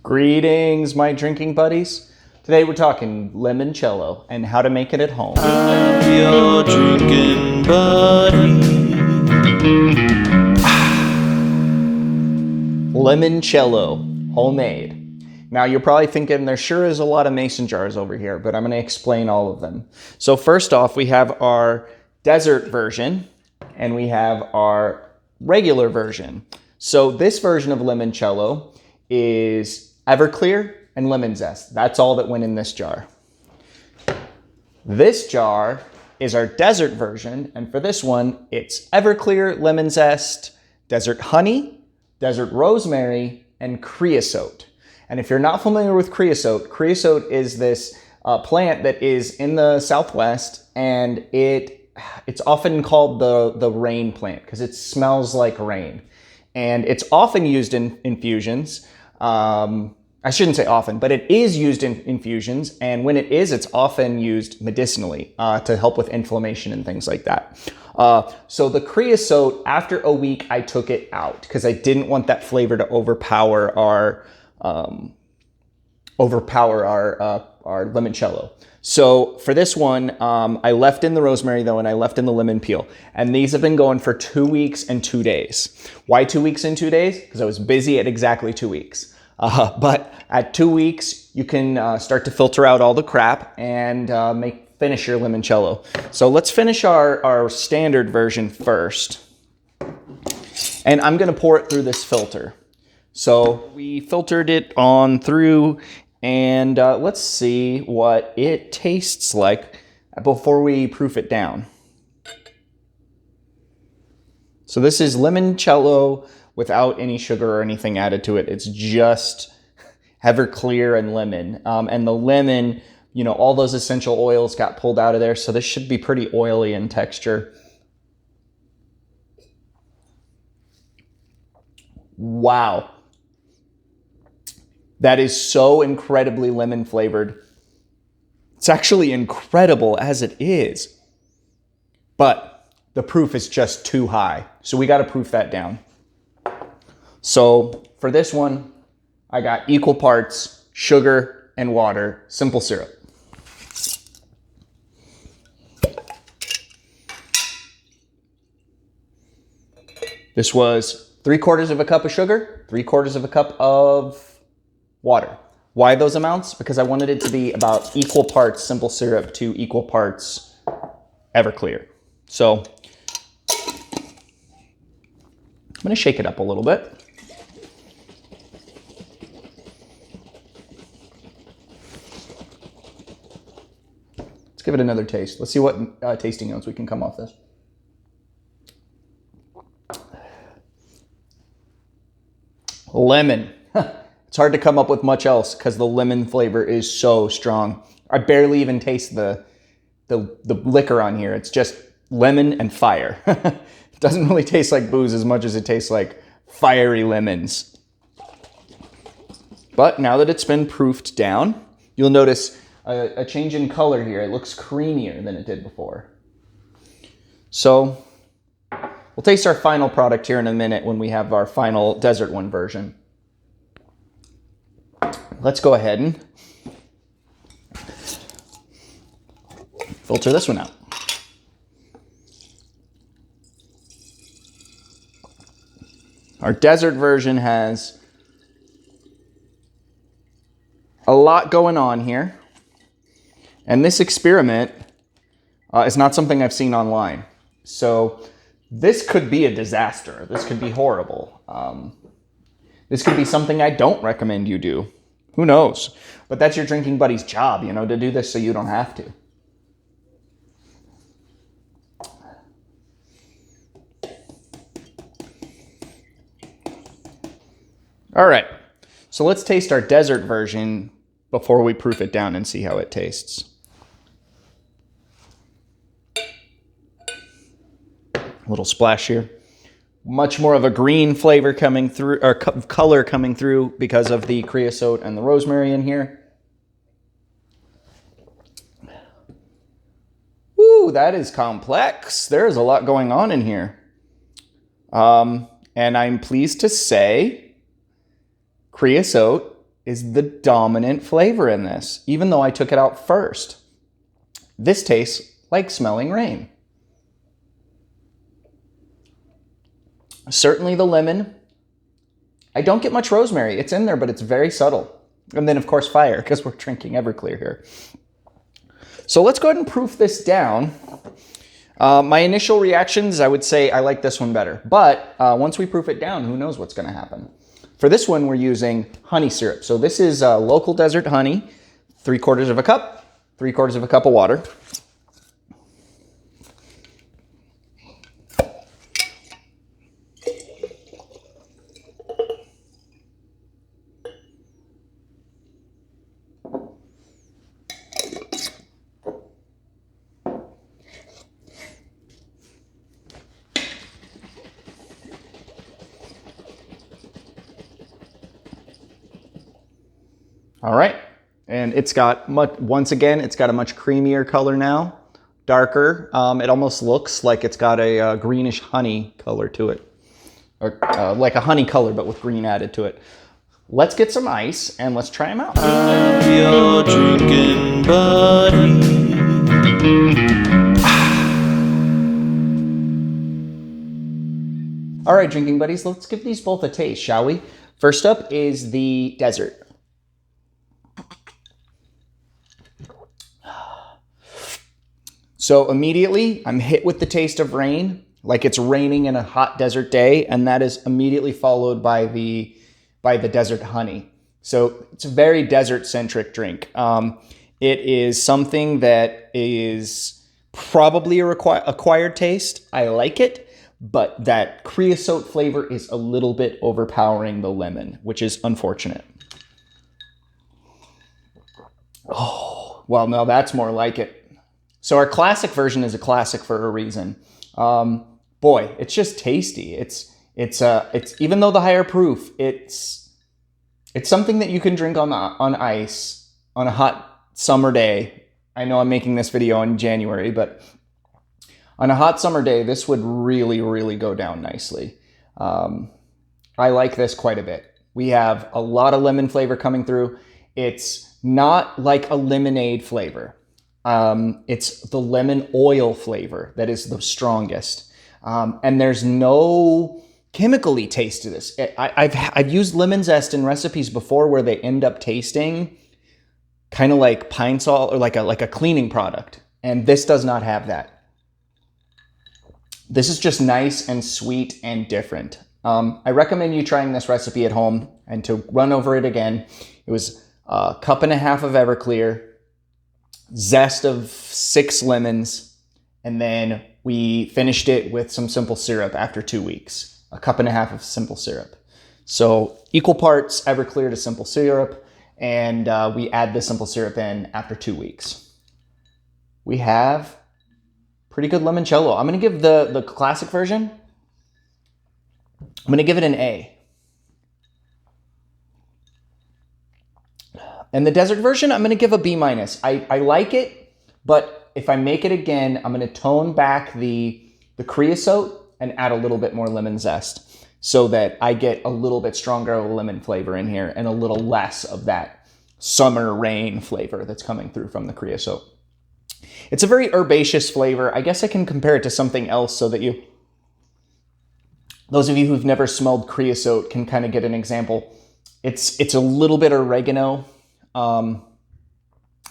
Greetings, my drinking buddies. Today we're talking limoncello and how to make it at home. I'm your drinking buddy. Limoncello, homemade. Now you're probably thinking there sure is a lot of mason jars over here, but I'm going to explain all of them. So first off, we have our desert version and we have our regular version. So this version of limoncello is Everclear and lemon zest. That's all that went in this jar. This jar is our desert version, and for this one, it's Everclear, lemon zest, desert honey, desert rosemary, and creosote. And if you're not familiar with creosote, creosote is this plant that is in the Southwest, and it's often called the rain plant because it smells like rain. And it's often used in infusions. I shouldn't say often, but it is used in infusions. And when it is, it's often used medicinally to help with inflammation and things like that. So the creosote, after a week, I took it out because I didn't want that flavor to overpower our limoncello. So for this one, I left in the rosemary though, and I left in the lemon peel. And these have been going for 2 weeks and 2 days. Why 2 weeks and 2 days? Because I was busy at exactly 2 weeks. But at 2 weeks, you can start to filter out all the crap and finish your limoncello. So let's finish our standard version first. And I'm gonna pour it through this filter. So we filtered it on through, and let's see what it tastes like before we proof it down. So this is limoncello without any sugar or anything added to it. It's just Everclear and lemon. And the lemon, you know, all those essential oils got pulled out of there, so this should be pretty oily in texture. Wow. That is so incredibly lemon flavored. It's actually incredible as it is. But the proof is just too high. So we got to proof that down. So for this one, I got equal parts sugar and water, simple syrup. This was 3/4 of a cup of sugar, 3/4 of a cup of water. Why those amounts? Because I wanted it to be about equal parts simple syrup to equal parts Everclear. So I'm going to shake it up a little bit. Let's give it another taste. Let's see what tasting notes we can come off this. Lemon. It's hard to come up with much else because the lemon flavor is so strong. I barely even taste the liquor on here. It's just lemon and fire. It doesn't really taste like booze as much as it tastes like fiery lemons. But now that it's been proofed down, you'll notice a change in color here. It looks creamier than it did before. So we'll taste our final product here in a minute when we have our final desert one version. Let's go ahead and filter this one out. Our desert version has a lot going on here. And this experiment is not something I've seen online. So this could be a disaster. This could be horrible. This could be something I don't recommend you do. Who knows? But that's your drinking buddy's job, you know, to do this so you don't have to. All right, so let's taste our desert version before we proof it down and see how it tastes. A little splash here. Much more of a green flavor coming through, or color coming through because of the creosote and the rosemary in here. Ooh, that is complex. There's a lot going on in here. And I'm pleased to say creosote is the dominant flavor in this, even though I took it out first. This tastes like smelling rain. Certainly the lemon. I don't get much rosemary. It's in there, but it's very subtle. And then, of course, fire, because we're drinking Everclear here. So let's go ahead and proof this down. My initial reactions, I would say I like this one better. But once we proof it down, who knows what's going to happen. For this one, we're using honey syrup. So this is local desert honey, 3/4 of a cup, 3/4 of a cup of water. All right, and it's got once again, it's got a much creamier color now, darker. It almost looks like it's got a greenish honey color to it, or like a honey color, but with green added to it. Let's get some ice and let's try them out. I'm your drinking buddy. All right, drinking buddies, let's give these both a taste, shall we? First up is the desert. So immediately I'm hit with the taste of rain, like it's raining in a hot desert day, and that is immediately followed by the desert honey. So it's a very desert-centric drink. It is something that is probably a acquired taste. I like it, but that creosote flavor is a little bit overpowering the lemon, which is unfortunate. Oh, well, no, that's more like it. So our classic version is a classic for a reason. Boy, it's just tasty. It's even though the higher proof, it's something that you can drink on ice on a hot summer day. I know I'm making this video in January, but on a hot summer day, this would really, really go down nicely. I like this quite a bit. We have a lot of lemon flavor coming through. It's not like a lemonade flavor. It's the lemon oil flavor that is the strongest. And there's no chemically taste to this. I've used lemon zest in recipes before where they end up tasting kind of like pine salt or like a cleaning product. And this does not have that. This is just nice and sweet and different. I recommend you trying this recipe at home, and to run over it again, it was a cup and a half of Everclear, zest of 6 lemons, and then we finished it with some simple syrup after 2 weeks. A cup and a half of simple syrup. So equal parts Everclear to simple syrup, and we add the simple syrup in after 2 weeks. We have pretty good limoncello. I'm going to give the classic version, I'm going to give it an A. And the desert version, I'm going to give a B-. I like it, but if I make it again, I'm going to tone back the creosote and add a little bit more lemon zest so that I get a little bit stronger of a lemon flavor in here and a little less of that summer rain flavor that's coming through from the creosote. It's a very herbaceous flavor. I guess I can compare it to something else so that those of you who've never smelled creosote can kind of get an example. It's a little bit oregano.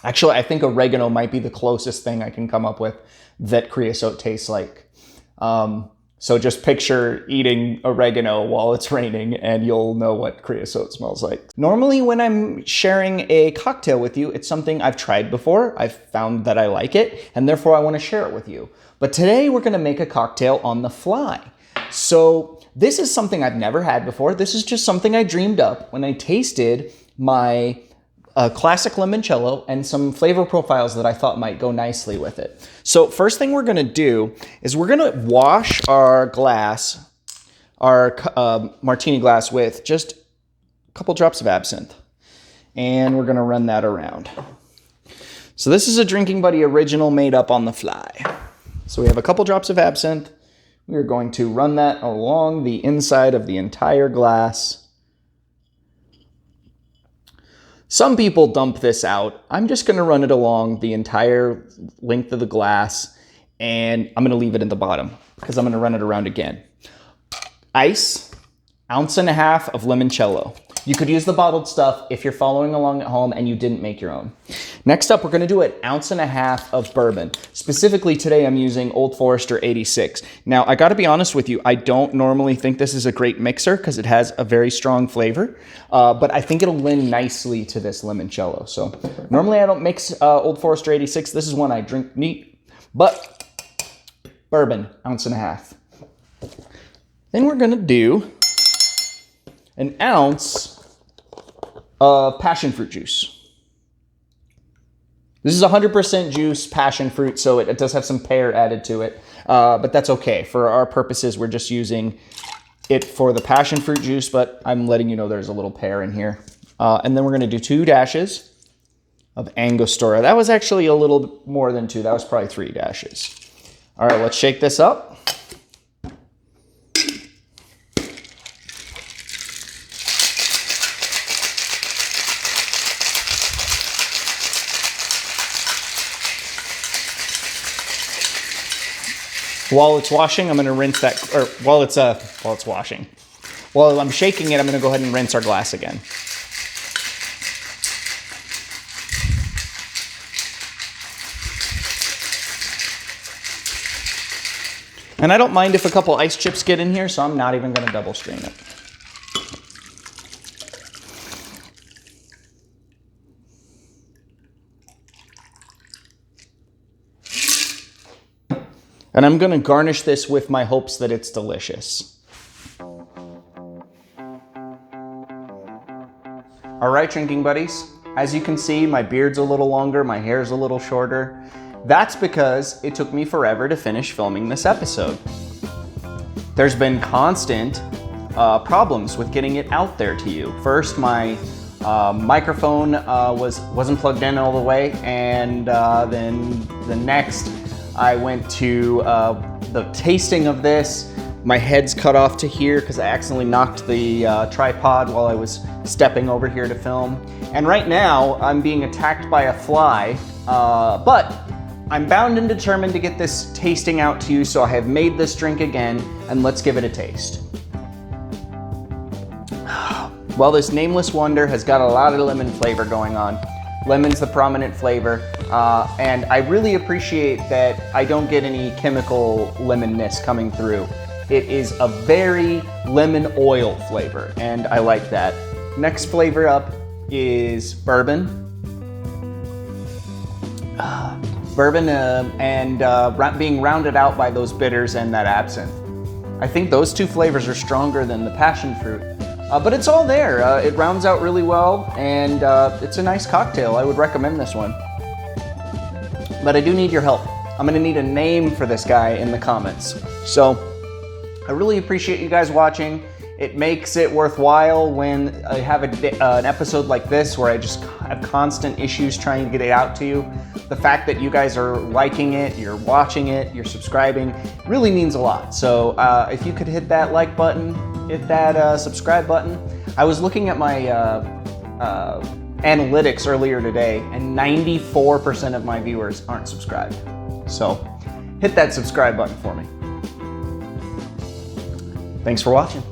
Actually, I think oregano might be the closest thing I can come up with that creosote tastes like. So just picture eating oregano while it's raining and you'll know what creosote smells like. Normally when I'm sharing a cocktail with you, it's something I've tried before. I've found that I like it, and therefore I want to share it with you. But today we're going to make a cocktail on the fly. So this is something I've never had before. This is just something I dreamed up when I tasted my classic limoncello and some flavor profiles that I thought might go nicely with it. So first thing we're going to do is we're going to wash our glass, our martini glass, with just a couple drops of absinthe. And we're going to run that around. So this is a Drinking Buddy original made up on the fly. So we have a couple drops of absinthe. We are going to run that along the inside of the entire glass. Some people dump this out. I'm just gonna run it along the entire length of the glass, and I'm gonna leave it in the bottom because I'm gonna run it around again. Ice, 1.5 ounces of limoncello. You could use the bottled stuff if you're following along at home and you didn't make your own. Next up, we're gonna do an 1.5 ounces of bourbon. Specifically today, I'm using Old Forester 86. Now, I gotta be honest with you, I don't normally think this is a great mixer because it has a very strong flavor, but I think it'll lend nicely to this limoncello. So normally I don't mix Old Forester 86. This is one I drink neat, but bourbon, 1.5 ounces. Then we're gonna do 1 ounce of passion fruit juice. This is 100% juice, passion fruit, so it does have some pear added to it, but that's okay. For our purposes, we're just using it for the passion fruit juice, but I'm letting you know there's a little pear in here. And then we're gonna do 2 dashes of Angostura. That was actually a little more than 2, that was probably 3 dashes. All right, let's shake this up. While it's washing, I'm gonna rinse that, or while it's washing. While I'm shaking it, I'm gonna go ahead and rinse our glass again. And I don't mind if a couple ice chips get in here, so I'm not even gonna double strain it. And I'm gonna garnish this with my hopes that it's delicious. All right, drinking buddies. As you can see, my beard's a little longer, my hair's a little shorter. That's because it took me forever to finish filming this episode. There's been constant problems with getting it out there to you. First, my microphone wasn't plugged in all the way, and then the next, I went to the tasting of this. My head's cut off to here because I accidentally knocked the tripod while I was stepping over here to film. And right now, I'm being attacked by a fly, but I'm bound and determined to get this tasting out to you, so I have made this drink again, and let's give it a taste. Well, this Nameless Wonder has got a lot of lemon flavor going on. Lemon's the prominent flavor, and I really appreciate that I don't get any chemical lemonness coming through. It is a very lemon oil flavor, and I like that. Next flavor up is bourbon. Being rounded out by those bitters and that absinthe. I think those 2 flavors are stronger than the passion fruit. But it's all there. It rounds out really well, and it's a nice cocktail. I would recommend this one. But I do need your help. I'm gonna need a name for this guy in the comments. So I really appreciate you guys watching. It makes it worthwhile when I have an episode like this where I just have constant issues trying to get it out to you. The fact that you guys are liking it, you're watching it, you're subscribing, really means a lot. So if you could hit that like button, hit that subscribe button. I was looking at my analytics earlier today, and 94% of my viewers aren't subscribed. So hit that subscribe button for me. Thanks for watching.